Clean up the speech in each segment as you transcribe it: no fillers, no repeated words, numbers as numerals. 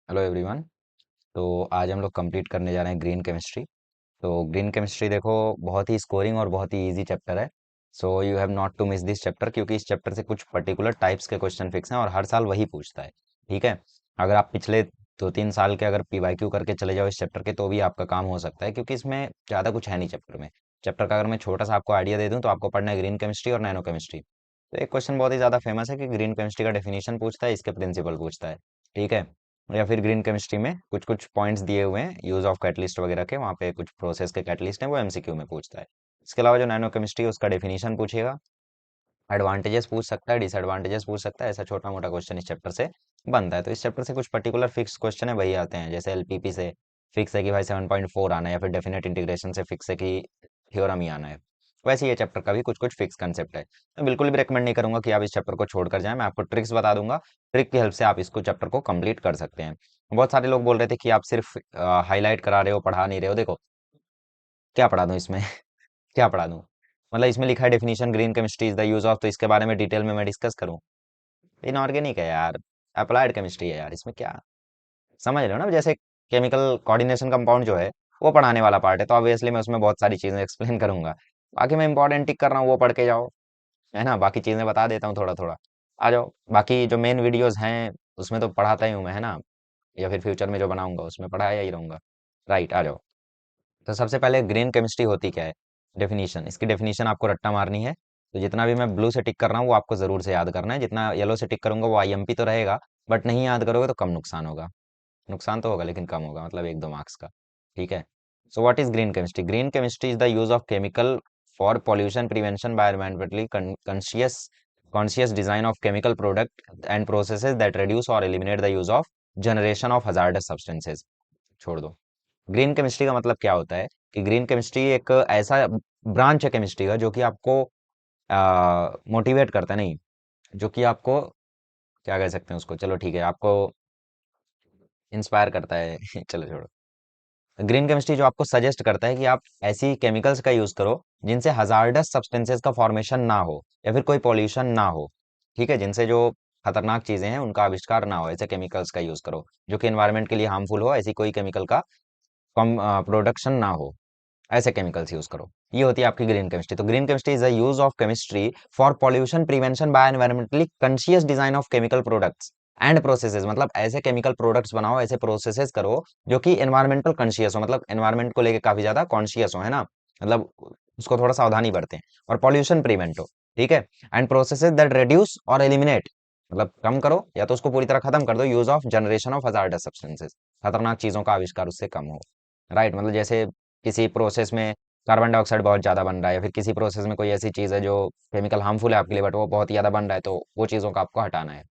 Hello everyone. तो आज हम लोग कंप्लीट करने जा रहे हैं ग्रीन केमिस्ट्री। तो ग्रीन केमिस्ट्री देखो, बहुत ही स्कोरिंग और बहुत ही इजी चैप्टर है। So you have not to miss this chapter, क्योंकि इस चैप्टर से कुछ पर्टिकुलर टाइप्स के क्वेश्चन फिक्स हैं और हर साल वही पूछता है। ठीक है। अगर आप पिछले 2-3 साल के अगर पीवाईक्यू करके चले जाओ इस चैप्टर के, तो भी आपका काम हो सकता है, क्योंकि इसमें ज़्यादा कुछ है नहीं चैप्टर में। चैप्टर का अगर मैं छोटा सा आपको आइडिया दे दूँ, तो आपको पढ़ना है ग्रीन केमिस्ट्री और नैनो केमिस्ट्री। तो एक क्वेश्चन बहुत ही ज़्यादा फेमस है कि ग्रीन केमिस्ट्री का डेफिनेशन पूछता है, इसके प्रिंसिपल पूछता है। ठीक है। या फिर ग्रीन केमिस्ट्री में कुछ कुछ पॉइंट्स दिए हुए हैं यूज ऑफ कैटलिस्ट वगैरह के, वहाँ पे कुछ प्रोसेस के कैटलिस्ट हैं, वो एमसीक्यू में पूछता है। इसके अलावा जो नैनो केमिस्ट्री है उसका डेफिनेशन पूछेगा, एडवांटेजेस पूछ सकता है, डिसएडवांटेजेस पूछ सकता है। ऐसा छोटा मोटा क्वेश्चन इस चैप्टर से बनता है। तो इस चैप्टर से कुछ पर्टिकुलर फिक्स क्वेश्चन है वही आते हैं, जैसे एलपीपी से फिक्स है कि भाई 7.4 आना है, या फिर डेफिनेट इंटीग्रेशन से फिक्स है कि थ्योरम ही आना है। वैसे ये चैप्टर का भी कुछ कुछ फिक्स कंसेप्ट है। मैं बिल्कुल भी रिकमेंड नहीं करूंगा कि आप इस चैप्टर को छोड़कर जाएं। मैं आपको ट्रिक्स बता दूंगा, ट्रिक की हेल्प से आप इसको चैप्टर को कंप्लीट कर सकते हैं। बहुत सारे लोग बोल रहे थे कि आप सिर्फ हाईलाइट करा रहे हो, पढ़ा नहीं रहे हो। देखो, क्या पढ़ा दूं इसमें क्या पढ़ा दूं? मतलब इसमें लिखा है definition green chemistry is the use of, तो इसके बारे में डिटेल में मैं डिस्कस करूं? इनऑर्गेनिक है यार, अप्लाइड केमिस्ट्री है यार, इसमें क्या? समझ रहे हो ना? जैसे केमिकल कोऑर्डिनेशन कंपाउंड जो है वो पढ़ाने वाला पार्ट है, तो ऑब्वियसली मैं उसमें बहुत सारी चीजें एक्सप्लेन करूंगा। बाकी मैं इंपॉर्टेंट टिक कर रहा हूँ, वो पढ़ के जाओ, है ना। बाकी चीजें बता देता हूँ थोड़ा थोड़ा। आ जाओ, बाकी जो मेन वीडियोस हैं उसमें तो पढ़ाता ही हूँ मैं, है ना। या फिर फ्यूचर में जो बनाऊंगा उसमें पढ़ाया ही रहूंगा। राइट, आ जाओ। तो सबसे पहले ग्रीन केमिस्ट्री होती क्या है? डेफिनेशन, इसकी डेफिनेशन आपको रट्टा मारनी है। तो जितना भी मैं ब्लू से टिक कर रहा हूँ वो आपको जरूर से याद करना है, जितना येलो से टिक करूंगा वो आईएमपी तो रहेगा, बट नहीं याद करोगे तो कम नुकसान होगा। नुकसान तो होगा लेकिन कम होगा, मतलब 1-2 मार्क्स का। ठीक है। So what is green chemistry? Green chemistry is the use of chemical for pollution prevention by environmentally conscious conscious design of chemical product and processes that reduce और eliminate the use of generation of hazardous substances. छोड़ दो। Green chemistry का मतलब क्या होता है कि green chemistry एक ऐसा ब्रांच है केमिस्ट्री का जो कि आपको मोटिवेट करता है, नहीं, जो कि आपको क्या कह सकते हैं उसको, चलो ठीक है, आपको इंस्पायर करता है चलो छोड़ो। ग्रीन केमिस्ट्री जो आपको सजेस्ट करता है कि आप ऐसी केमिकल्स का यूज करो जिनसे हजार्डस सब्सटेंसेस का फॉर्मेशन ना हो, या फिर कोई पॉल्यूशन ना हो। ठीक है, जिनसे जो खतरनाक चीजें हैं उनका आविष्कार ना हो, ऐसे केमिकल्स का यूज करो जो कि एनवायरनमेंट के लिए हार्मफुल हो, ऐसी कोई केमिकल का कम प्रोडक्शन ना हो, ऐसे केमिकल्स यूज करो। ये होती है आपकी ग्रीन केमिस्ट्री। तो green chemistry is the use of chemistry for pollution prevention by environmentally conscious design of chemical products and processes. मतलब ऐसे केमिकल प्रोडक्ट्स बनाओ, ऐसे प्रोसेसेस करो जो कि एनवायरमेंटल कॉन्शियस हो, मतलब एनवायरमेंट को लेके काफी ज्यादा कॉन्शियस हो, है ना। मतलब उसको थोड़ा सावधानी बरतें, और पॉल्यूशन प्रिवेंट हो। ठीक है। एंड प्रोसेसेस दैट रिड्यूस और एलिमिनेट, मतलब कम करो या तो उसको पूरी तरह खत्म कर दो, use of generation of hazardous substances, खतरनाक चीजों का आविष्कार उससे कम हो। राइट, मतलब जैसे किसी प्रोसेस में कार्बन डाइऑक्साइड बहुत ज़्यादा बन रहा है, या फिर किसी प्रोसेस में कोई ऐसी चीज़ है जो केमिकल हार्मफुल है आपके लिए, बट वो बहुत ही ज़्यादा बन रहा है, तो वो चीज़ों का आपको हटाना है।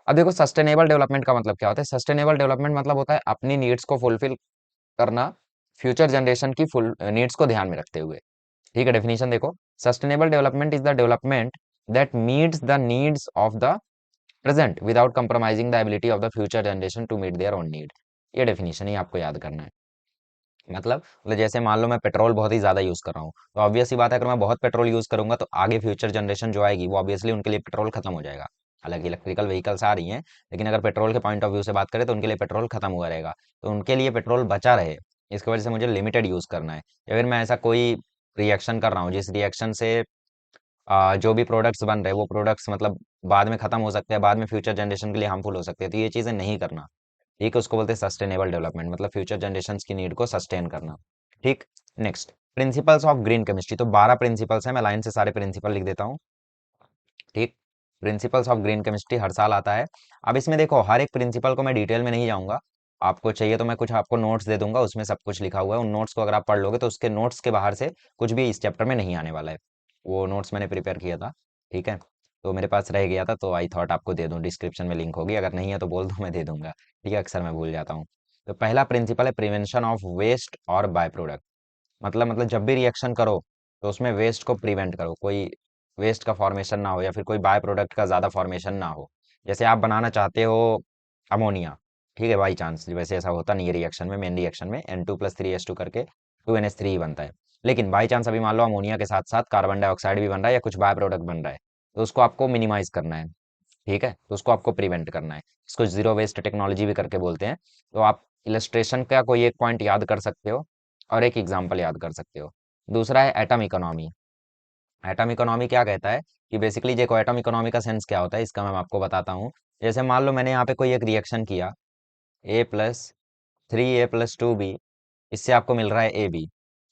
अब देखो, सस्टेनेबल डेवलपमेंट का मतलब क्या होता है? सस्टेनेबल डेवलपमेंट मतलब होता है अपनी नीड्स को फुलफिल करना, फ्यूचर जनरेशन की फुल नीड्स को ध्यान में रखते हुए। ठीक है, डेफिनेशन देखो। Sustainable development is the development that meets the needs of the present without compromising the ability of the future generation to meet their own need. ये डेफिनेशन ही आपको याद करना है। मतलब जैसे मान लो मैं पेट्रोल बहुत ही ज्यादा यूज कर रहा हूँ, तो ऑब्वियस सी बात है, अगर मैं बहुत पेट्रोल यूज करूंगा तो आगे फ्यूचर जनरेशन जो आएगी वो ऑब्वियसली उनके लिए पेट्रोल खत्म हो जाएगा। हालांकि इलेक्ट्रिकल व्हीकल्स आ रही हैं, लेकिन अगर पेट्रोल के पॉइंट ऑफ व्यू से बात करें तो उनके लिए पेट्रोल खत्म हुआ रहेगा। तो उनके लिए पेट्रोल बचा रहे, इसकी वजह से मुझे लिमिटेड यूज करना है। या फिर मैं ऐसा कोई रिएक्शन कर रहा हूँ जिस रिएक्शन से जो भी प्रोडक्ट्स बन रहे हैं वो प्रोडक्ट्स मतलब बाद में खत्म हो सकते हैं, बाद में फ्यूचर जनरेशन के लिए हार्मफुल हो सकते हैं, तो ये चीजें नहीं करना। ठीक है, उसको बोलते हैं सस्टेनेबल डेवलपमेंट, मतलब फ्यूचर जनरेशन की नीड को सस्टेन करना। ठीक। Next, principles of green chemistry. तो 12 प्रिंसिपल्स हैं, मैं लाइन से सारे प्रिंसिपल लिख देता हूँ। ठीक। प्रिंसिपल्स ऑफ ग्रीन केमिस्ट्री हर साल आता है। अब इसमें देखो, हर एक प्रिंसिपल को मैं डिटेल में नहीं जाऊंगा, आपको चाहिए तो मैं कुछ आपको नोट्स दे दूंगा, उसमें सब कुछ लिखा हुआ है। उन नोट्स को अगर आप पढ़ लोगे तो उसके नोट्स के बाहर से कुछ भी इस चैप्टर में नहीं आने वाला है। वो नोट्स मैंने प्रिपेयर किया था। ठीक है। तो मेरे पास रह गया था, तो आई थॉट आपको दे दूं, डिस्क्रिप्शन में लिंक होगी, अगर नहीं है तो बोल दो, मैं दे दूंगा। ठीक है, अक्सर मैं भूल जाता हूँ। तो पहला प्रिंसिपल है प्रिवेंशन ऑफ वेस्ट और बाय प्रोडक्ट। मतलब जब भी रिएक्शन करो तो उसमें वेस्ट को प्रिवेंट करो, कोई वेस्ट का फॉर्मेशन ना हो, या फिर कोई बाय प्रोडक्ट का ज़्यादा फॉर्मेशन ना हो। जैसे आप बनाना चाहते हो अमोनिया, ठीक है, बाई चांस, वैसे ऐसा होता नहीं है रिएक्शन में, मेन रिएक्शन में N2+3H2 करके 2NH3 ही बनता है। लेकिन बाई चांस अभी मान लो अमोनिया के साथ साथ कार्बन डाइऑक्साइड भी बन रहा है या कुछ बाय प्रोडक्ट बन रहा है, तो उसको आपको मिनिमाइज करना है। ठीक है, तो उसको आपको प्रिवेंट करना है। इसको जीरो वेस्ट टेक्नोलॉजी भी करके बोलते हैं। तो आप इलस्ट्रेशन का कोई एक पॉइंट याद कर सकते हो और एक एग्जाम्पल याद कर सकते हो। दूसरा है एटम इकोनॉमी। एटम इकोनॉमी क्या कहता है कि बेसिकली देखो, एटम इकोनॉमी का सेंस क्या होता है इसका मैं आपको बताता हूँ। जैसे मान लो मैंने यहाँ पे कोई एक रिएक्शन किया, A+3A+2B, इससे आपको मिल रहा है AB,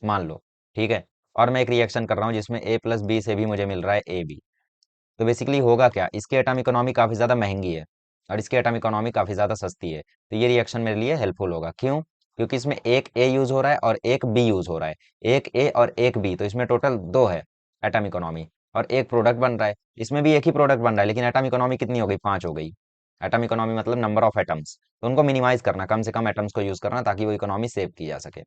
मान लो। ठीक है, और मैं एक रिएक्शन कर रहा हूँ जिसमें A+B से भी मुझे मिल रहा है AB। तो बेसिकली होगा क्या, इसकी एटम इकोनॉमी काफ़ी ज़्यादा महंगी है और इसकी एटम इकोनॉमी काफ़ी ज़्यादा सस्ती है। तो ये रिएक्शन मेरे लिए हेल्पफुल होगा। क्यों? क्योंकि इसमें एक ए यूज़ हो रहा है और एक बी यूज़ हो रहा है। एक ए और एक बी, तो इसमें टोटल दो है एटम इकोनॉमी, और एक प्रोडक्ट बन रहा है। इसमें भी एक ही प्रोडक्ट बन रहा है, लेकिन एटम इकोनॉमी कितनी हो गई, पाँच हो गई। एटम इकोनॉमी मतलब नंबर ऑफ एटम्स, तो उनको मिनिमाइज करना, कम से कम एटम्स को यूज़ करना ताकि वो इकोनॉमी सेव की जा सके।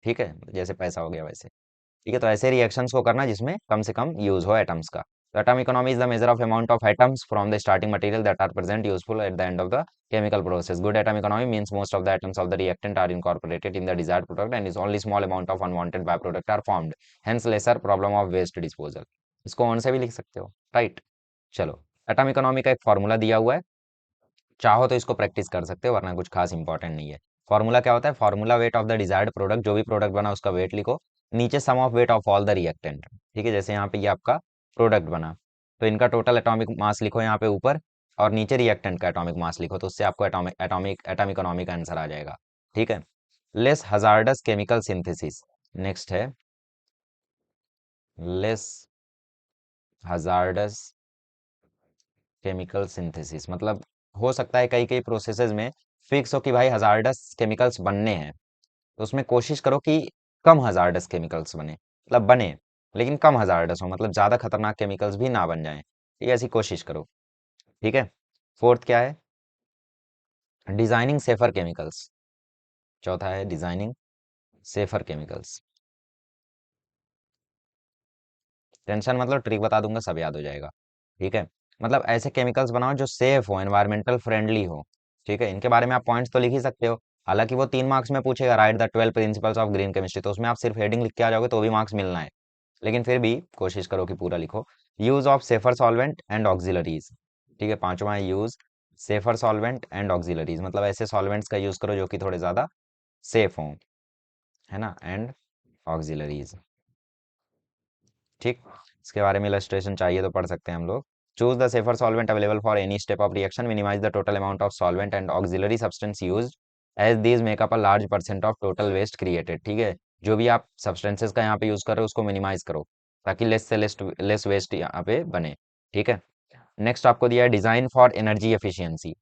ठीक है, जैसे पैसा हो गया वैसे। ठीक है, तो ऐसे रिएक्शंस को करना जिसमें कम से कम यूज हो एटम्स का। तो atom economy is the measure of amount of atoms from the starting material that are present useful at the end of the chemical process. Good atom economy means most of the atoms of the reactant are incorporated in the desired product and is only small amount of unwanted byproduct are formed. Hence lesser problem of waste disposal. इसको on से भी लिख सकते हो, right. चलो, atom economy का एक formula दिया हुआ है, चाहो तो इसको प्रैक्टिस कर सकते हो, वरना कुछ खास इंपॉर्टेंट नहीं है। फॉर्मूला क्या होता है, formula weight of the desired product, जो भी प्रोडक्ट बना उसका वेट लिखो, नीचे sum of weight of all the reactant. ठीक है, जैसे यहाँ पे ये आपका प्रोडक्ट बना, तो इनका टोटल एटॉमिक मास लिखो यहाँ पे ऊपर, और नीचे रिएक्टेंट का एटॉमिक मास लिखो, तो उससे आपको एटॉमिक एटॉमिक एटम इकोनॉमी का आंसर आ जाएगा। ठीक है, less hazardous chemical synthesis. Next है लेस हजार्डस केमिकल सिंथेसिस, मतलब हो सकता है कई कई प्रोसेसेस में फिक्स हो कि भाई हजार्डस केमिकल्स बनने हैं, तो उसमें कोशिश करो कि कम हजार्डस केमिकल्स बने, मतलब बने लेकिन कम हजार्डस हो, मतलब ज़्यादा खतरनाक केमिकल्स भी ना बन जाएं। ठीक है, ऐसी कोशिश करो। ठीक है, फोर्थ क्या है, डिजाइनिंग सेफर केमिकल्स। चौथा है डिजाइनिंग सेफर केमिकल्स। टेंशन मतलब ट्रिक बता दूंगा, सब याद हो जाएगा। ठीक है, मतलब ऐसे केमिकल्स बनाओ जो सेफ हो, एनवायरमेंटल फ्रेंडली हो। ठीक है, इनके बारे में आप पॉइंट्स तो लिख ही सकते हो। हालांकि वो 3 मार्क्स में पूछेगा, right the 12 principles of green chemistry, तो उसमें आप सिर्फ हेडिंग लिख के आ जाओगे तो भी मार्क्स मिलना है, लेकिन फिर भी कोशिश करो कि पूरा लिखो। Use of safer solvent and auxiliaries. ठीक है, पांचवा है use safer solvent and auxiliaries, मतलब ऐसे सॉल्वेंट्स का यूज करो जो कि थोड़े ज्यादा सेफ हों, है ना, एंड ऑक्सिलरीज। ठीक, इसके बारे में इलस्ट्रेशन चाहिए तो पढ़ सकते हैं हम लोग। Choose the safer solvent available for any step of reaction, minimise the total amount of solvent and auxiliary substance used as these make up a large percent of total waste created. ठीक है, जो भी आप substances का यहाँ पे use कर रहे हो उसको मिनिमाइज करो ताकि लेस से लेस वेस्ट यहाँ पे बने। ठीक है, नेक्स्ट आपको दिया है design for energy efficiency.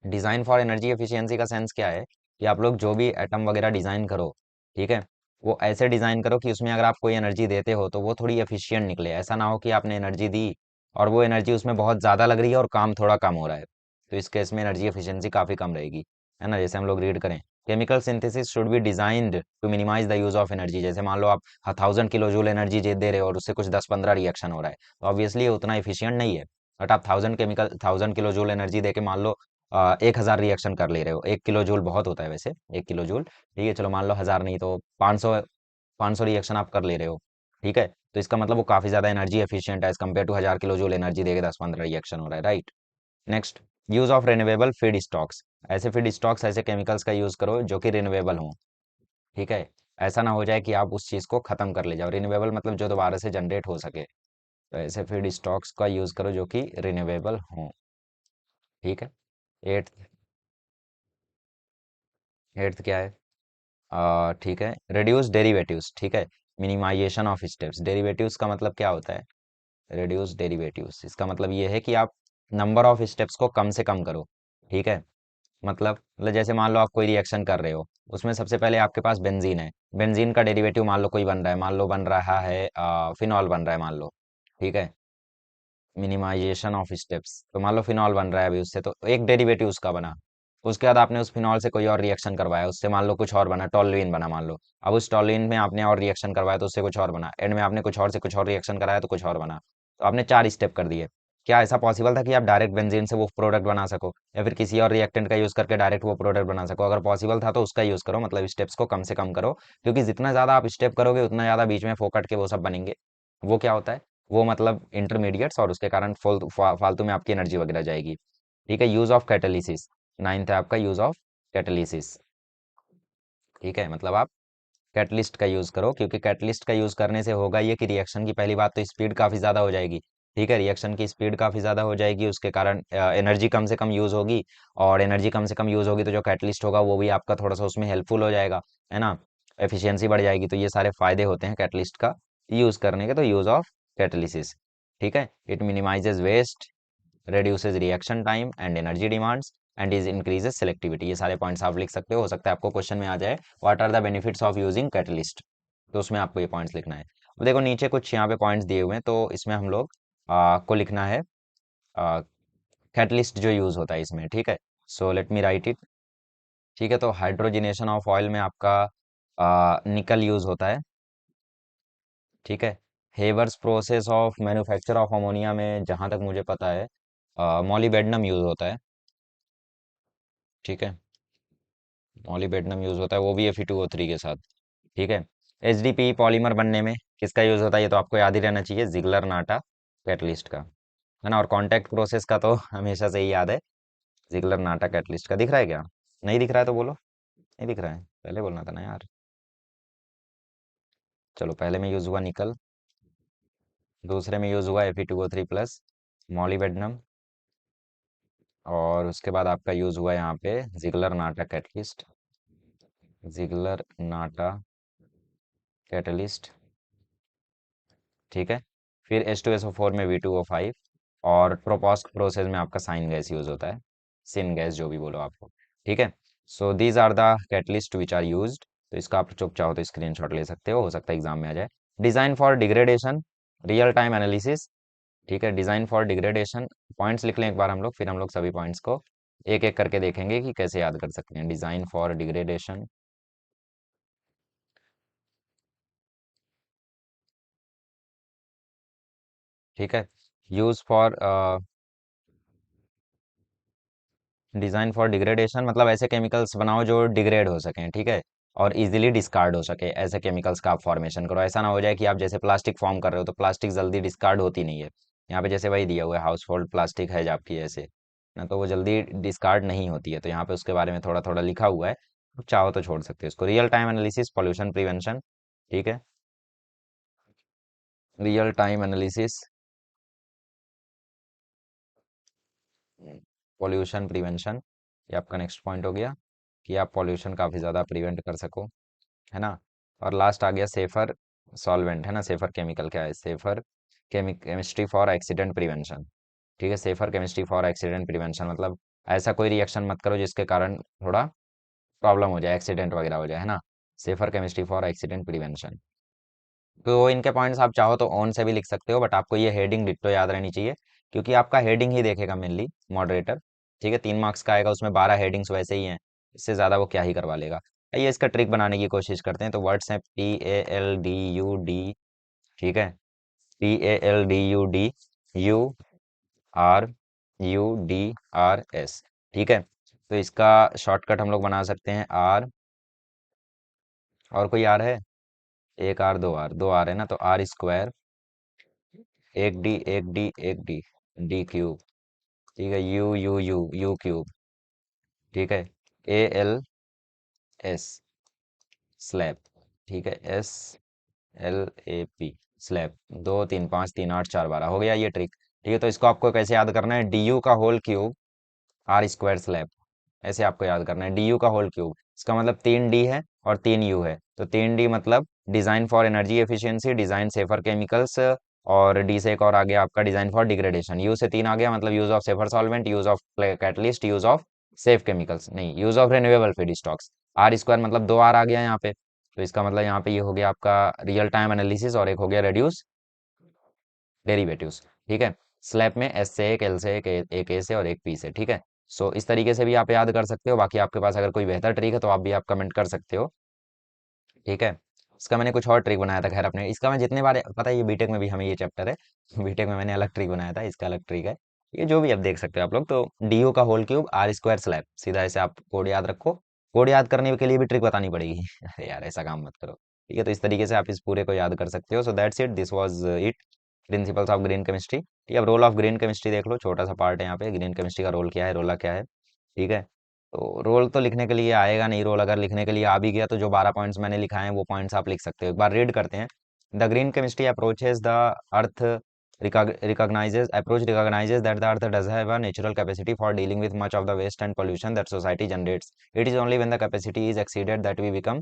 Design for energy efficiency का सेंस क्या है कि आप लोग जो भी एटम वगैरह डिजाइन करो, ठीक है, वो ऐसे डिजाइन करो कि उसमें अगर आप कोई एनर्जी देते हो तो वो थोड़ी एफिशिएंट निकले। ऐसा ना हो कि आपने एनर्जी दी और वो एनर्जी उसमें बहुत ज़्यादा लग रही है और काम थोड़ा कम हो रहा है, तो इस केस में एनर्जी एफिशिएंसी काफ़ी कम रहेगी। है ना, जैसे हम लोग रीड करें, chemical synthesis should be designed to minimise the use of energy. जैसे मान लो आप 1000 किलो जूल एनर्जी दे रहे हो और उससे कुछ 10-15 रिएक्शन हो रहा है, तो ऑब्वियसली ये उतना एफिशिएंट नहीं है। बट आप 1000 किलो जूल एनर्जी दे के मान लो 1000 रिएक्शन कर ले रहे हो, 1 किलो जूल बहुत होता है वैसे, 1 किलो जूल। ठीक है, चलो मान लो 1000 नहीं तो 500 रिएक्शन आप कर ले रहे हो। ठीक है, तो इसका मतलब वो काफ़ी ज़्यादा एनर्जी एफिशिएंट है as compare to 1000 kilo joule energy देके 10-15 रिएक्शन हो रहा है, right. Next, use of renewable feed stocks. ऐसे फीड स्टॉक्स, ऐसे केमिकल्स का यूज करो जो कि रिन्यूएबल हो। ठीक है, ऐसा ना हो जाए कि आप उस चीज़ को खत्म कर ले जाओ। रिन्यूएबल मतलब जो दोबारा से जनरेट हो सके, तो ऐसे फीड स्टॉक्स का यूज करो जो कि रिन्यूएबल हो। ठीक है, एट्थ एट्थ क्या है, ठीक है, रिड्यूस डेरिवेटिव्स। ठीक है, मिनिमाइजेशन ऑफ स्टेप्स। डेरिवेटिव्स का मतलब क्या होता है, रिड्यूस डेरिवेटिव्स इसका मतलब ये है कि आप नंबर ऑफ स्टेप्स को कम से कम करो। ठीक है, मतलब जैसे मान लो आप कोई रिएक्शन कर रहे हो, उसमें सबसे पहले आपके पास बेंजीन है, बेंजीन का डेरिवेटिव मान लो कोई बन रहा है, मान लो बन रहा है फिनॉल बन रहा है मान लो। ठीक है, मिनिमाइजेशन ऑफ स्टेप्स, तो मान लो फिनॉल बन रहा है अभी उससे, तो एक डेरिवेटिव उसका बना। उसके बाद आपने उस फिनॉल से कोई और रिएक्शन करवाया, उससे मान लो कुछ और बना, टॉलुइन बना मान लो। अब उस टॉलुइन में आपने और रिएक्शन करवाया तो उससे कुछ और बना, एंड में आपने कुछ और से कुछ और रिएक्शन कराया तो कुछ और बना। तो आपने 4 स्टेप कर दिए। क्या ऐसा पॉसिबल था कि आप डायरेक्ट बेंजीन से वो प्रोडक्ट बना सको, या फिर किसी और रिएक्टेंट का यूज करके डायरेक्ट वो प्रोडक्ट बना सको? अगर पॉसिबल था तो उसका यूज करो, मतलब स्टेप्स को कम से कम करो, क्योंकि जितना ज्यादा आप स्टेप करोगे उतना ज्यादा बीच में फोकट के वो सब बनेंगे। वो क्या होता है, वो मतलब इंटरमीडिएट्स, और उसके कारण फालतू में आपकी एनर्जी वगैरह जाएगी। ठीक है, यूज ऑफ कैटालिसिस, नाइन्थ है आपका यूज ऑफ कैटालिसिस। ठीक है, मतलब आप कैटलिस्ट का यूज़ करो, क्योंकि कैटलिस्ट का यूज़ करने से होगा ये कि रिएक्शन की पहली बात तो स्पीड काफ़ी ज़्यादा हो जाएगी। ठीक है, रिएक्शन की स्पीड काफ़ी ज़्यादा हो जाएगी, उसके कारण एनर्जी कम से कम यूज़ होगी, और एनर्जी कम से कम यूज़ होगी तो जो कैटलिस्ट होगा वो भी आपका थोड़ा सा उसमें हेल्पफुल हो जाएगा, है ना। एफिशिएंसी बढ़ जाएगी, तो ये सारे फायदे होते हैं कैटलिस्ट का यूज़ करने के। तो यूज़ ऑफ कैटलिसिस, ठीक है, it minimises waste, reduces reaction time and energy demands and is increases selectivity। ये सारे पॉइंट्स आप लिख सकते हो सकता है आपको क्वेश्चन में आ जाए what are the benefits of using catalyst, तो उसमें आपको ये पॉइंट्स लिखना है। अब देखो नीचे कुछ यहाँ पे पॉइंट्स दिए हुए हैं, तो इसमें हम लोग को लिखना है कैटलिस्ट जो यूज होता है इसमें। ठीक है, so let me right it. ठीक है, तो हाइड्रोजिनेशन ऑफ ऑयल में आपका निकल यूज होता है। ठीक है, Haber's process of manufacture of ammonia में जहाँ तक मुझे पता है मॉलिबेडनम यूज होता है। ठीक है, मॉलिबेडनम यूज होता है, वो भी Fe2O3 के साथ। ठीक है, एचडीपी पॉलीमर बनने में किसका यूज होता है, ये तो आपको याद ही रहना चाहिए, जिगलर नाटा कैटलिस्ट का, है ना। और कॉन्टैक्ट प्रोसेस का तो हमेशा से ही याद है, जिगलर नाटा कैटलिस्ट का। दिख रहा है क्या? नहीं दिख रहा है तो बोलो। नहीं दिख रहा है, पहले बोलना था ना यार। चलो, पहले में यूज हुआ निकल, दूसरे में यूज हुआ Fe2O3 प्लस मॉलिबेडनम, और उसके बाद आपका यूज हुआ यहाँ पे जिगलर नाटा कैटलिस्ट, जिगलर नाटा कैटलिस्ट। ठीक है, फिर H2SO4 में V2O5, और प्रोपॉस्ट प्रोसेस में आपका साइन गैस यूज होता है, सिन गैस जो भी बोलो आपको। ठीक है, so these are the catalyst which are used. तो इसका आप चुप चाहो तो स्क्रीनशॉट ले सकते हो सकता है एग्जाम में आ जाए। Design for degradation, real time analysis. ठीक है, डिजाइन फॉर डिग्रेडेशन, पॉइंट्स लिख लें एक बार हम लोग, फिर हम लोग सभी पॉइंट्स को एक एक करके देखेंगे कि कैसे याद कर सकते हैं। डिजाइन फॉर डिग्रेडेशन, ठीक है, use for design for degradation मतलब ऐसे केमिकल्स बनाओ जो डिग्रेड हो सकें। ठीक है, और इजीली डिस्कार्ड हो सके, ऐसे केमिकल्स का आप फॉर्मेशन करो। ऐसा ना हो जाए कि आप जैसे प्लास्टिक फॉर्म कर रहे हो तो प्लास्टिक जल्दी डिस्कार्ड होती नहीं है। यहाँ पे जैसे वही दिया हुआ है, हाउस होल्ड प्लास्टिक है आपकी ऐसे ना, तो वो जल्दी डिस्कार्ड नहीं होती है, तो यहाँ पे उसके बारे में थोड़ा थोड़ा लिखा हुआ है, तो चाहो तो छोड़ सकते हो इसको। Real time analysis, pollution prevention. ठीक है, real time analysis, pollution prevention, ये आपका नेक्स्ट पॉइंट हो गया कि आप पॉल्यूशन काफ़ी ज़्यादा प्रिवेंट कर सको, है ना। और लास्ट आ गया सेफर सॉल्वेंट, है ना। सेफर केमिकल क्या है? Safer chemistry for accident prevention. ठीक है, safer chemistry for accident prevention मतलब ऐसा कोई रिएक्शन मत करो जिसके कारण थोड़ा प्रॉब्लम हो जाए, एक्सीडेंट वगैरह हो जाए, है ना। Safer chemistry for accident prevention. तो इनके पॉइंट्स आप चाहो तो ऑन से भी लिख सकते हो, बट आपको ये हेडिंग डिट्टो याद रहनी चाहिए, क्योंकि आपका हेडिंग ही देखेगा मेनली मॉडरेटर। ठीक है, 3 मार्क्स का आएगा, उसमें 12 हेडिंग्स वैसे ही हैं, इससे ज़्यादा वो क्या ही करवा लेगा। आइए इसका ट्रिक बनाने की कोशिश करते हैं। तो वर्ड्स हैं PALDUD, ठीक है, PALDUD URUDRS। ठीक है, तो इसका शॉर्टकट हम लोग बना सकते हैं आर, और कोई आर है? एक आर, दो आर, दो आर है ना, तो R² एक डी, एक डी, एक डी, D³ ठीक है, U क्यूब, ठीक है, ALS स्लैब, ठीक है, SLAP स्लैब। 2 3 5 3 8 4 12 हो गया ये ट्रिक। ठीक है, तो इसको आपको कैसे याद करना है? DU का होल क्यूब R² स्लैब, ऐसे आपको याद करना है। DU का होल क्यूब, इसका मतलब 3D है और 3U है, तो 3D मतलब design for energy efficiency, design safer chemicals, और डी से एक और आ गया आपका डिजाइन फॉर डिग्रेडेशन। यू से 3 आ गया, मतलब use of safer solvent, use of catalyst, use of safe chemicals, नहीं, use of renewable feed stocks. R² मतलब 2 R आ गया यहाँ पे, तो इसका मतलब यहाँ पे ये हो गया आपका रियल टाइम एनालिसिस, और एक हो गया रेड्यूस डेरिवेटिव्स। ठीक है, स्लैब में S से एक, L से एक A से और एक P से। ठीक है, सो इस तरीके से भी आप याद कर सकते हो। बाकी आपके पास अगर कोई बेहतर ट्रिक है तो आप भी आप कमेंट कर सकते हो। ठीक है, इसका मैंने कुछ और ट्रिक बनाया था, खैर अपने इसका मैं जितने बार, पता है ये बीटेक में भी हमें ये चैप्टर है, बीटेक में मैंने अलग ट्रिक बनाया था, इसका अलग ट्रिक है। ये जो भी आप देख सकते हो आप लोग, तो DU का होल क्यूब R² स्लैब, सीधा ऐसे आप कोड याद रखो। कोड याद करने के लिए भी ट्रिक बतानी पड़ेगी अरे यार ऐसा काम मत करो। ठीक है, तो इस तरीके से आप इस पूरे को याद कर सकते हो। So that's it, this was it. Principles of green chemistry. ठीक है, अब रोल ऑफ ग्रीन केमिस्ट्री देख लो, छोटा सा पार्ट है यहाँ पे, ग्रीन केमिस्ट्री का रोल क्या है, रोला क्या है। ठीक है, तो रोल तो लिखने के लिए आएगा नहीं, रोल अगर लिखने के लिए आ भी गया तो जो 12 पॉइंट्स मैंने लिखा है वो पॉइंट्स आप लिख सकते हो। एक बार रीड करते हैं। The green chemistry approaches the earth recognizes that the earth does have a natural capacity for dealing with much of the waste and pollution that society generates. It is only when the capacity is exceeded that we become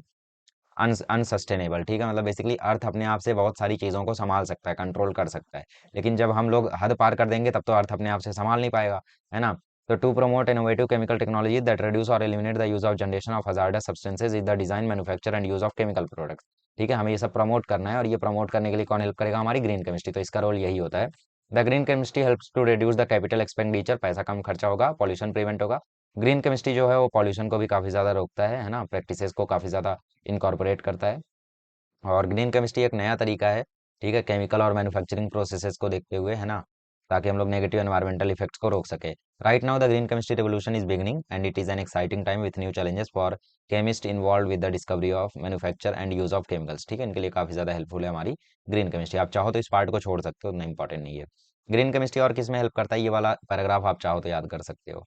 unsustainable. ठीक है, मतलब basically earth अपने आप से बहुत सारी चीज़ों को संभाल सकता है, कंट्रोल कर सकता है, लेकिन जब हम लोग हद पार कर देंगे तब तो अर्थ अपने आप से संभाल नहीं पाएगा, है ना। तो to promote innovative chemical technology that reduce और eliminate the use of generation of hazardous substances is the design manufacture and use of chemical products. ठीक है, हमें ये सब प्रमोट करना है, और ये प्रमोट करने के लिए कौन हेल्प करेगा, हमारी ग्रीन केमिस्ट्री, तो इसका रोल यही होता है। The green chemistry helps to reduce the capital expenditure, पैसा कम खर्चा होगा, पॉल्यूशन प्रिवेंट होगा। ग्रीन केमिस्ट्री जो है वो पॉल्यूशन को भी काफ़ी ज़्यादा रोकता है ना, प्रैक्टिसेस को काफ़ी ज़्यादा इनकॉर्पोरेट करता है। और ग्रीन केमिस्ट्री एक नया तरीका है, ठीक है, केमिकल और मैन्युफैक्चरिंग प्रोसेसेस को देखते हुए, है ना, ताकि हम लोग नेगेटिव एनवायरमेंटल इफेक्ट्स को रोक सके। Right now the green chemistry revolution is beginning and it is an exciting time with new challenges for chemist involve with the discovery of manufacture and use of chemicals. ठीक है, इनके लिए काफ़ी ज़्यादा helpful है हमारी ग्रीन केमिस्ट्री। आप चाहो तो इस पार्ट को छोड़ सकते हो, उतना इंपॉर्टेंट नहीं है। ग्रीन केमिस्ट्री और किस में हेल्प करता है, ये वाला पैराग्राफ आप चाहो तो याद कर सकते हो।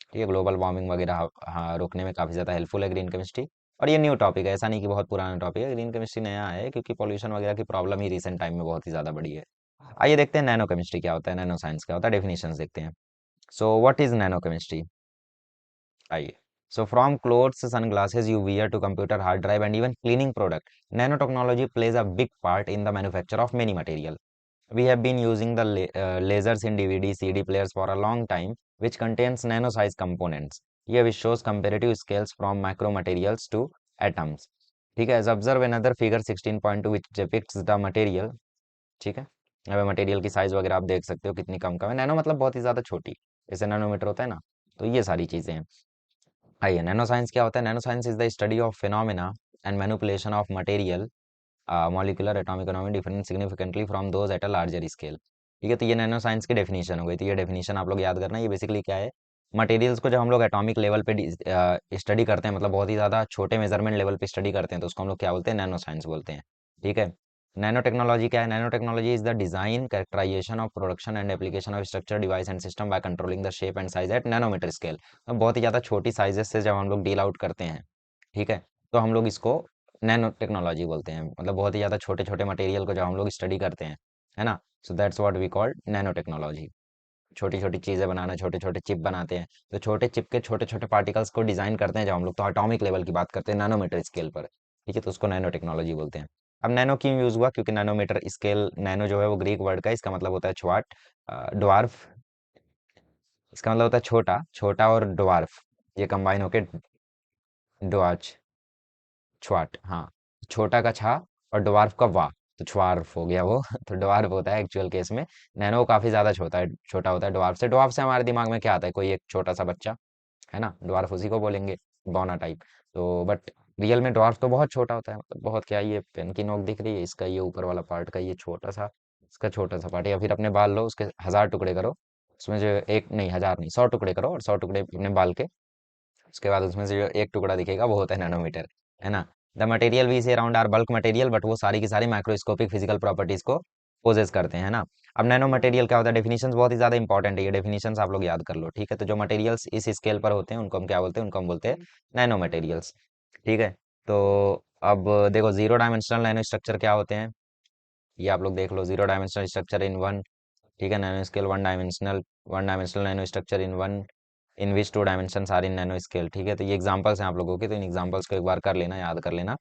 ठीक है, ग्लोबल वार्मिंग वगैरह हाँ रोकने में काफ़ी ज़्यादा हेल्पफुल है ग्रीन केमिस्ट्री। और ये न्यू टॉपिक है, ऐसा नहीं कि बहुत पुराना टॉपिक है, ग्रीन केमिस्ट्री नया है क्योंकि पॉल्यूशन वगैरह की प्रॉब्लम ही रिसेंट टाइम में बहुत ही ज़्यादा बढ़ी है। आइए देखते हैं नैनो केमिस्ट्री क्या होता है, नैनो साइंस क्या होता है, डेफिनेशंस देखते हैं। So what is nano chemistry, आइए। So from clothes sunglasses you wear to computer hard drive and even cleaning product, nano technology plays a big part in the manufacture of many material. We have been using the lasers in DVD, CD players for a long time, which contains nano-sized components. Here we shows comparative scales from macromaterials to atoms. ठीक है, as observe another figure 16.2 which depicts the material। ठीक है, अब material की size वगैरह आप देख सकते हो कितनी कम कम है, नैनो मतलब बहुत ही ज़्यादा छोटी, जैसे नैनोमीटर होता है ना, तो ये सारी चीज़ें हैं। आइए, नैनो साइंस क्या होता है, nano science is the study of phenomena and manipulation of material molecular atomic economy different significantly from those at a larger scale. ठीक है, तो ये नैनो साइंस की डेफिनेशन हो गई, तो ये डेफिनेशन आप लोग याद करना। ये बेसिकली क्या है, मटेरियल्स को जब हम लोग एटॉमिक लेवल पे स्टडी करते हैं, मतलब बहुत ही ज़्यादा छोटे मेजरमेंट लेवल पे स्टडी करते हैं, तो उसको हम लोग क्या बोलते हैं, नैनो साइंस बोलते हैं। ठीक है, नैनो टेक्नोलॉजी क्या है, nano technology is the design characterisation of production and application of structure device and system by controlling the shape and size at nanometre scale. बहुत ही ज़्यादा छोटी साइजेस से जब हम लोग डील आउट करते हैं, ठीक है, तो हम लोग इसको नैनो टेक्नोलॉजी बोलते हैं, मतलब बहुत ही ज़्यादा छोटे छोटे मटेरियल को जब हम लोग स्टडी करते हैं, है ना, so that's what we called nano technology. छोटी छोटी चीज़ें बनाना, छोटे छोटे चिप बनाते हैं, तो छोटे चिप के छोटे छोटे पार्टिकल्स को डिजाइन करते हैं जब हम लोग, तो एटॉमिक लेवल की बात करते हैं, नैनोमीटर स्केल पर। ठीक है, तो उसको नैनो टेक्नोलॉजी बोलते हैं। अब नैनो क्यों यूज़ हुआ, क्योंकि नैनोमीटर स्केल, नैनो जो है वो ग्रीक वर्ड का है, इसका मतलब होता है छुआट, ड्वार्फ, इसका मतलब होता है छोटा, छोटा और ड्वार्फ ये कंबाइन होके ड्वार्च, छुआट, हाँ, छोटा का छा और ड्वार्फ का वाह, तो छुआर्फ हो गया वो तो ड्वार्फ होता है एक्चुअल केस में, नैनो काफी ज्यादा छोटा है, छोटा होता है ड्वार्फ से। ड्वार्फ से हमारे दिमाग में क्या आता है, कोई एक छोटा सा बच्चा, है ना, ड्वार्फ उसी को बोलेंगे, बौना टाइप। तो बट रियल में ड्वार्फ तो बहुत छोटा होता है, मतलब बहुत क्या, ये पेन की नोक दिख रही है, इसका ये ऊपर वाला पार्ट का ये छोटा सा, इसका छोटा सा पार्ट, या फिर अपने बाल लो, उसके 1000 टुकड़े करो, उसमें जो एक नहीं, 1000 नहीं, 100 टुकड़े करो, और 100 टुकड़े अपने बाल के, उसके बाद उसमें से जो एक टुकड़ा दिखेगा वो होता है नैनोमीटर, है ना। The material we see around are bulk material, but वो सारी की सारी माइक्रोस्कोपिक फिजिकल प्रॉपर्टीज को पोजेस करते हैं, है ना। अब नैनो मटेरियल क्या होता है, डेफिनेशंस बहुत ही ज्यादा इंपॉर्टेंट है, ये डेफिनेशंस आप लोग याद कर लो। ठीक है, तो जो मटेरियल्स इस स्केल पर होते हैं उनको हम क्या बोलते हैं, उनको हम बोलते हैं नैनो मटेरियल्स। ठीक है, तो अब देखो जीरो डायमेंशनल नैनो स्ट्रक्चर क्या होते हैं, ये आप लोग देख लो, zero dimensional structure in one, ठीक है, nano scale one dimensional nano structure in one in which two dimension are in nano scale. ठीक है, तो ये एग्जांपल्स हैं आप लोगों के, तो इन एग्जांपल्स को एक बार कर लेना, याद कर लेना,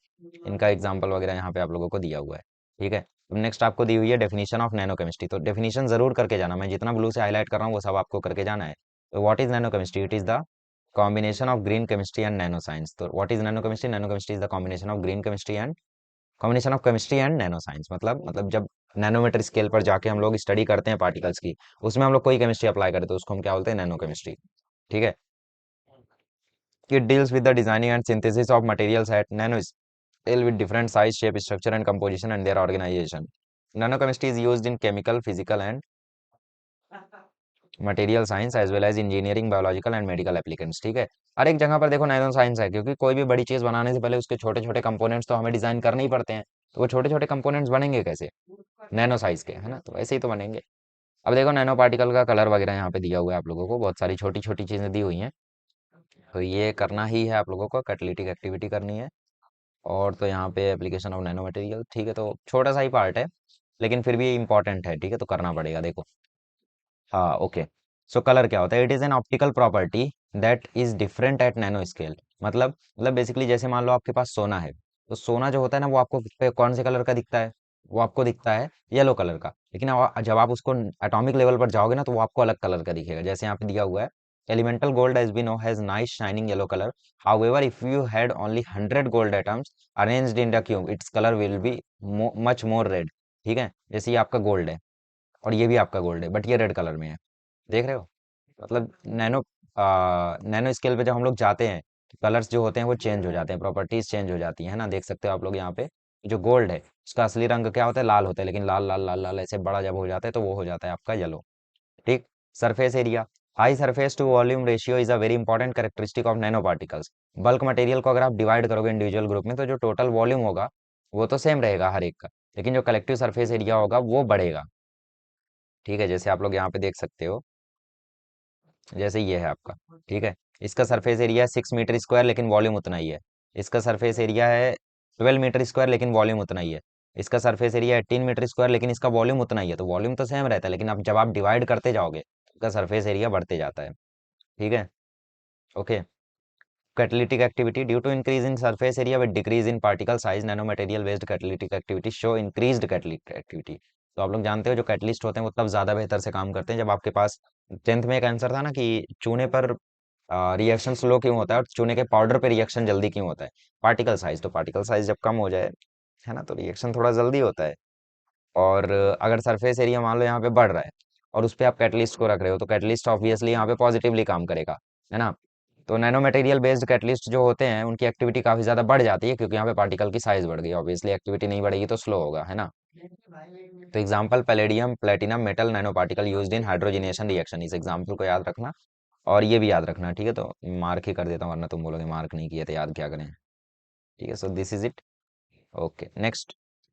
इनका एग्जांपल वगैरह यहाँ पे आप लोगों को दिया हुआ है। ठीक है, अब नेक्स्ट आपको दी हुई है डेफिनेशन ऑफ नैनो केमिस्ट्री, तो डेफिनेशन जरूर करके जाना, मैं जितना ब्लू से हाईलाइट कर रहा हूँ वो सब आपको करके जाना है। तो what is nano chemistry, it is the combination of green chemistry and nano science. तो what is nano chemistry, nano chemistry is the combination of green chemistry and combination of chemistry and nano science, मतलब जब nanometre scale पर जाके हम लोग study करते हैं particles की, उसमें हम लोग कोई केमिस्ट्री अप्लाई करते हैं, तो उसको हम क्या बोलते हैं, नैनो केमिस्ट्री। ठीक है, it deals with the designing and synthesis of materials at nano scale with different size, shape, structure and composition and their organization. Nanochemistry is used in chemical, physical and material science as well as engineering, biological and medical applicants. ठीक है, हर एक जगह पर देखो nano science है, क्योंकि कोई भी बड़ी चीज बनाने से पहले उसके छोटे छोटे कंपोनेंट्स तो हमें डिजाइन करने ही पड़ते हैं, तो वो छोटे छोटे कंपोनेंट्स बनेंगे कैसे? नैनो साइज के, है ना, तो ऐसे ही तो बनेंगे। अब देखो नैनो पार्टिकल का कलर वगैरह यहाँ पे दिया हुआ है आप लोगों को, बहुत सारी छोटी छोटी चीजें दी हुई हैं। तो ये करना ही है आप लोगों को, कैटालिटिक एक्टिविटी करनी है। और तो यहाँ पे एप्लीकेशन ऑफ नैनो मटेरियल, ठीक है, तो छोटा सा ही पार्ट है, लेकिन फिर भी इंपॉर्टेंट है, ठीक है, तो करना पड़ेगा। देखो, हाँ, ओके। सो कलर क्या होता है? It is an optical property that is different at nano scale. मतलब बेसिकली जैसे मान लो आपके पास सोना है, तो सोना जो होता है ना, वो आपको कौन से कलर का दिखता है? वो आपको दिखता है येलो कलर का। लेकिन जब आप उसको एटॉमिक लेवल पर जाओगे ना, तो वो आपको अलग कलर का दिखेगा। जैसे यहाँ पे दिया हुआ है, elemental gold as we know has nice shining yellow colour. However if you had only 100 gold atoms arranged in the cube, its colour will be much more red. ठीक है, जैसे ये आपका गोल्ड है और ये भी आपका गोल्ड है, बट ये रेड कलर में है। देख रहे हो? मतलब नैनो स्केल पे जब हम लोग जाते हैं, तो कलर्स जो होते हैं वो चेंज हो जाते हैं, प्रॉपर्टीज चेंज हो जाती है ना। देख सकते हो आप लोग यहाँ पे, जो गोल्ड है उसका असली रंग क्या होता है? लाल होता है, लेकिन लाल लाल लाल लाल ऐसे बड़ा जब हो जाता है तो वो हो जाता है आपका येलो। ठीक। Surface area, high surface to volume ratio is a very important characteristic of nano particles. Bulk material को अगर आप डिवाइड करोगे इंडिविजुअल ग्रुप में, तो जो टोटल वॉल्यूम होगा वो तो सेम रहेगा हर एक का, लेकिन जो कलेक्टिव सरफेस एरिया होगा वो बढ़ेगा। ठीक है, जैसे आप लोग यहाँ पे देख सकते हो, जैसे ये है आपका। ठीक है, इसका सरफेस एरिया है 6 मीटर स्क्वायर, लेकिन वॉल्यूम उतना ही है। इसका सरफेस एरिया है 12 मीटर स्क्वायर, लेकिन वॉल्यूम उतना ही है। इसका सरफेस एरिया 18 मीटर स्क्वायर, लेकिन इसका वॉल्यूम उतना ही है। तो वॉल्यूम तो सेम रहता है, लेकिन अब जब आप डिवाइड करते जाओगे तो इसका सरफेस एरिया बढ़ते जाता है। ठीक है, okay. Catalytic activity, due to increase in surface area with decrease in particle size, nano material based catalytic activity show increased catalytic activity. तो आप लोग जानते हो जो कैटलिस्ट होते हैं वो तब ज्यादा बेहतर से काम करते हैं जब आपके पास, 10th में एक आंसर था ना कि चूने पर रिएक्शन स्लो क्यों होता है और चूने के पाउडर पे रिएक्शन जल्दी क्यों होता है? पार्टिकल साइज, तो पार्टिकल साइज जब कम हो जाए, है ना, तो रिएक्शन थोड़ा जल्दी होता है। और अगर सरफेस एरिया मान लो यहाँ पे बढ़ रहा है और उस पे आप कैटलिस्ट को रख रहे हो, तो कैटलिस्ट ऑब्वियसली यहाँ पे पॉजिटिवली काम करेगा, है ना। तो नैनो मटेरियल बेस्ड कैटलिस्ट जो होते हैं उनकी एक्टिविटी काफी ज्यादा बढ़ जाती है, क्योंकि यहाँ पे पार्टिकल की साइज बढ़ गई। ऑब्वियसली एक्टिविटी नहीं बढ़ेगी तो स्लो होगा, है ना। तो example palladium platinum metal nano particle used in hydrogenation reaction, इस एग्जाम्पल को याद रखना। और ये भी याद रखना, ठीक है, तो मार्क ही कर देता हूँ, वरना तुम बोलोगे मार्क नहीं किया तो याद क्या करें। ठीक है, so this is it. Okay, next,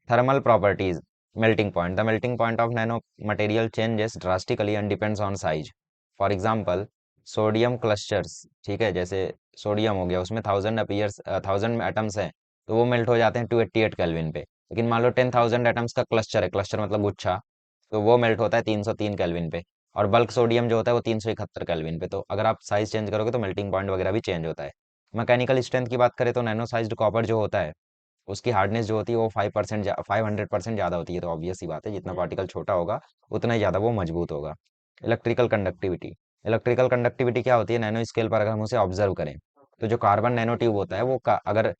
thermal properties. Melting point, the melting point of nano material changes drastically and depends on size. For example, sodium clusters, ठीक है, जैसे सोडियम हो गया, उसमें 1000 एटम्स हैं, तो वो मेल्ट हो जाते हैं 288 केल्विन पे। लेकिन मान लो 10,000 एटम्स का क्लस्टर है, क्लस्टर मतलब गुच्छा, तो वो मेल्ट होता है 303 केल्विन पे। और बल्क सोडियम जो होता है वो 371 केल्विन पे। तो अगर आप साइज चेंज करोगे तो मेल्टिंग पॉइंट वगैरह भी चेंज होता है। मैकेनिकल स्ट्रेंथ की बात करें तो नैनो साइज्ड कॉपर जो होता है उसकी हार्डनेस जो होती है वो 5%, 500% ज़्यादा होती है। तो ऑब्वियस सी बात है, जितना पार्टिकल छोटा होगा उतना ही ज़्यादा वो मजबूत होगा। इलेक्ट्रिकल कंडक्टिविटी, इलेक्ट्रिकल कंडक्टिविटी क्या होती है नैनो स्केल पर? अगर हम उसे ऑब्जर्व करें, तो जो कार्बन नैनो ट्यूब होता है वो अगर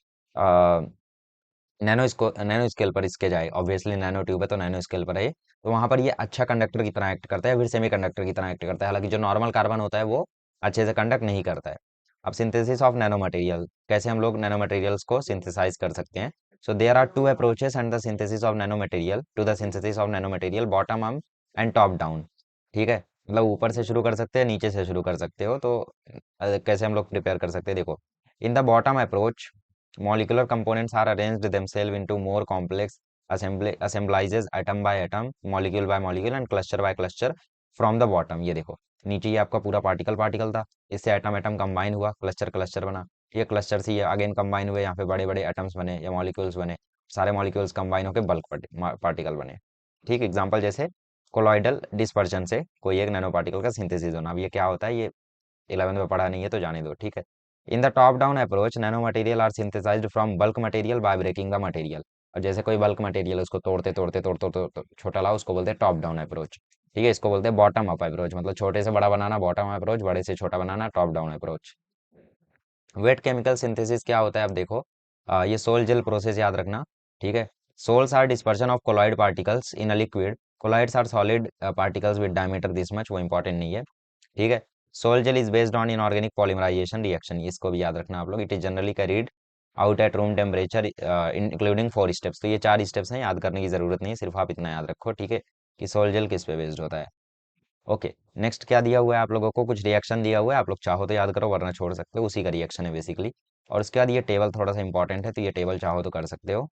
नैनो स्केल पर इसके जाए, ऑब्वियसली नैनो ट्यूब है तो नैनो स्केल पर है, तो वहां पर ये अच्छा कंडक्टर की तरह एक्ट करता है, फिर सेमी कंडक्टर की तरह एक्ट करता है। हालांकि जो नॉर्मल कार्बन होता है वो अच्छे से कंडक्ट नहीं करता है। अब सिंथेसिस ऑफ नैनो मटेरियल, कैसे हम लोग नैनो मटेरियल्स को सिंथेसाइज कर सकते हैं? So there are two approaches and the synthesis of nano material to the synthesis of nano material, bottom up and top down. ठीक है, मतलब ऊपर से शुरू कर सकते हैं, नीचे से शुरू कर सकते हो। तो कैसे हम लोग प्रिपेयर कर सकते हैं? देखो, in the bottom approach, molecular components are arranged themselves into more complex assemblages, atom by atom, molecule by molecule and cluster by cluster from the bottom। ये देखो, नीचे ये आपका पूरा पार्टिकल पार्टिकल था, इससे एटम एटम कंबाइन हुआ, cluster cluster बना। ये क्लस्टर से ये अगेन कंबाइन हुए, यहाँ पे बड़े बड़े एटम्स बने या मॉलिक्यूल्स बने, सारे मॉलिक्यूल्स कंबाइन होकर बल्क पार्टिकल बने। ठीक, एग्जांपल जैसे कोलॉइडल डिस्पर्जन से कोई एक नैनो पार्टिकल का सिंथेसिस होना। अब ये क्या होता है, ये 11th में पढ़ा नहीं है तो जाने दो, ठीक है। In the top down approach, nano material are synthesised from bulk material by breaking the material. और जैसे कोई बल्क मटेरियल उसको तोड़ते तोड़ते तोड़ते तोड़ते छोटा लाओ, उसको बोलते हैं टॉप डाउन अप्रोच। ठीक है, इसको बोलते हैं बॉटम अप अप्रोच, मतलब छोटे से बड़ा बनाना बॉटम अप्रोच, बड़े से छोटा बनाना top down approach. Wet chemical synthesis क्या होता है? अब देखो, ये सोल जेल प्रोसेस याद रखना। ठीक है, sols are dispersion of colloid particles in a liquid, colloids are solid particles with diameter this much, वो इंपॉर्टेंट नहीं है। ठीक है, sol gel is based on inorganic polymerisation reaction, इसको भी याद रखना आप लोग। It is generally carried out at room temperature including 4 steps. तो ये 4 स्टेप्स हैं, याद करने की जरूरत नहीं है, सिर्फ आप इतना याद रखो, ठीक है, कि सोल जेल किस पे बेस्ड होता है। ओके, नेक्स्ट क्या दिया हुआ है आप लोगों को? कुछ रिएक्शन दिया हुआ है, आप लोग चाहो तो याद करो वरना छोड़ सकते हो, उसी का रिएक्शन है बेसिकली। और उसके बाद ये टेबल थोड़ा सा इंपॉर्टेंट है, तो ये टेबल चाहो तो कर सकते हो।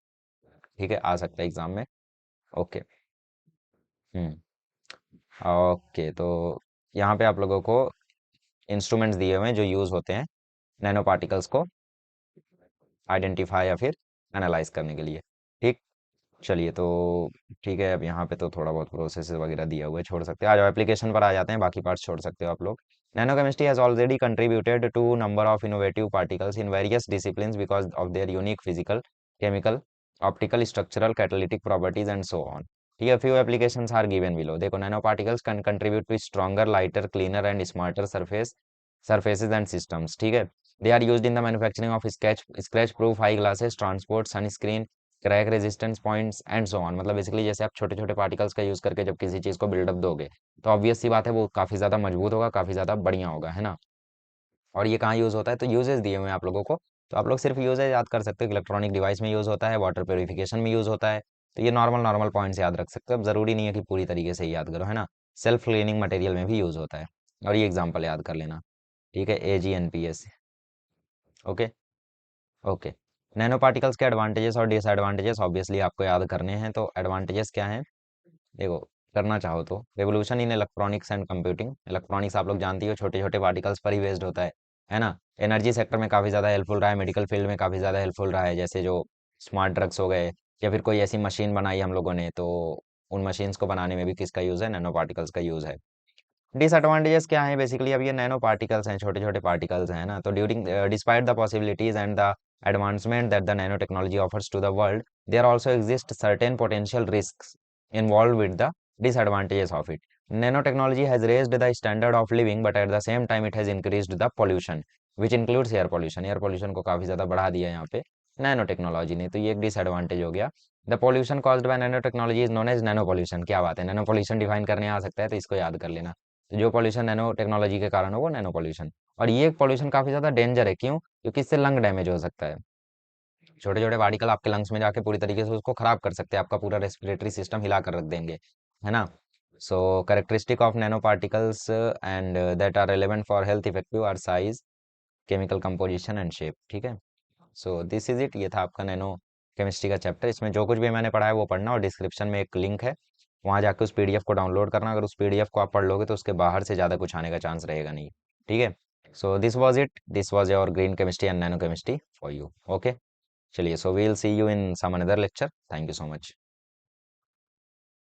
ठीक है, आ सकता है एग्जाम में। ओके। हम्म। ओके, तो यहाँ पे आप लोगों को इंस्ट्रूमेंट्स दिए हुए हैं जो यूज़ होते हैं नैनो पार्टिकल्स को आइडेंटिफाई या फिर एनालाइज करने के लिए। ठीक। चलिए तो ठीक है, अब यहाँ पे तो थोड़ा बहुत प्रोसेस वगैरह दिया हुआ है, छोड़ सकते हैं। आ जाओ एप्लीकेशन पर आ जाते हैं, बाकी पार्ट्स छोड़ सकते हो आप लोग। Nano chemistry has already contributed to number of innovative particles in various disciplines because of their unique physical, chemical, optical, structural, catalytic properties and so on. ठीक है, few applications are given below. देखो, nano particles can contribute to stronger, lighter, cleaner and smarter surfaces and systems। ठीक है, they are used in the manufacturing of scratch proof eyeglasses, transport, sunscreen, crack resistance points and so on. मतलब basically जैसे आप छोटे छोटे particles का use करके जब किसी चीज को बिल्डअप दोगे, तो ऑब्वियस सी बात है वो काफी ज्यादा मजबूत होगा, काफी ज्यादा बढ़िया होगा, है ना। और ये कहाँ यूज होता है, तो यूजेस दिए हुए हैं आप लोगों को, तो आप लोग सिर्फ यूजेस याद कर सकते हो। इलेक्ट्रॉनिक डिवाइस में यूज होता है, वाटर प्योरिफिकेशन में यूज होता है। तो ये नॉर्मल नॉर्मल पॉइंट्स याद रख सकते हो, अब जरूरी नहीं है कि पूरी तरीके से ही याद करो, है ना। सेल्फ क्लीनिंग मटेरियल में भी यूज होता है। और ये एग्जाम्पल याद कर लेना। ठीक है, AgNPS। Okay. Okay. Nano particles के एडवांटेजेस और डिसएडवांटेजेस ऑब्वियसली आपको याद करने हैं। तो एडवांटेजेस क्या हैं, देखो, करना चाहो तो revolution in electronics and computing. Electronics आप लोग जानती हो छोटे छोटे पार्टिकल्स पर ही बेस्ड होता है ना। एनर्जी सेक्टर में काफ़ी ज़्यादा हेल्पफुल रहा है, मेडिकल फील्ड में काफ़ी ज़्यादा हेल्पफुल रहा है, जैसे जो स्मार्ट ड्रग्स हो गए, या फिर कोई ऐसी मशीन बनाई हम लोगों ने, तो उन मशीन्स को बनाने में भी किसका यूज़ है, नैनो पार्टिकल्स का यूज़ है। डिसएडवांटेजेस क्या है, बेसिकली अब ये नैनो पार्टिकल्स हैं, छोटे छोटे पार्टिकल्स हैं ना, तो during despite the possibilities and the advancement that the nanotechnology offers to the world, there also exist certain potential risks involved with the disadvantages of it. Nanotechnology has raised the standard of living, but at the same time it has increased the pollution, which includes air pollution। Air pollution को काफी ज्यादा बढ़ा दिया है यहाँ पे nano technology ने, तो ये एक डिसएडवांटेज हो गया। The pollution caused by nano technology is known as nano pollution. क्या बात है, नैनो पोल्यूशन डिफाइन करने आ सकता है, तो इसको याद कर लेना। तो जो पॉल्यूशन नैनो टेक्नोलॉजी के कारण हो वो नैनो पॉल्यूशन। और ये पॉल्यूशन काफी ज्यादा डेंजर है, क्यों, क्योंकि इससे लंग डैमेज हो सकता है। छोटे छोटे पार्टिकल आपके लंग्स में जाके पूरी तरीके से उसको खराब कर सकते हैं, आपका पूरा रेस्पिरेटरी सिस्टम हिला कर रख देंगे, है ना। So characteristic of nano particles and that are relevant for health effective are size, chemical composition and shape. ठीक है, सो दिस इज इट, ये था आपका नैनो केमिस्ट्री का चैप्टर। इसमें जो कुछ भी मैंने पढ़ा है वो पढ़ना, और डिस्क्रिप्शन में एक लिंक है, वहाँ जाके उस PDF को डाउनलोड करना। अगर उस PDF को आप पढ़ लोगे तो उसके बाहर से ज़्यादा कुछ आने का चांस रहेगा नहीं। ठीक है, so this was it, this was your green chemistry and nano chemistry for you. Okay, चलिए, so we'll see you in some another lecture. Thank you so much.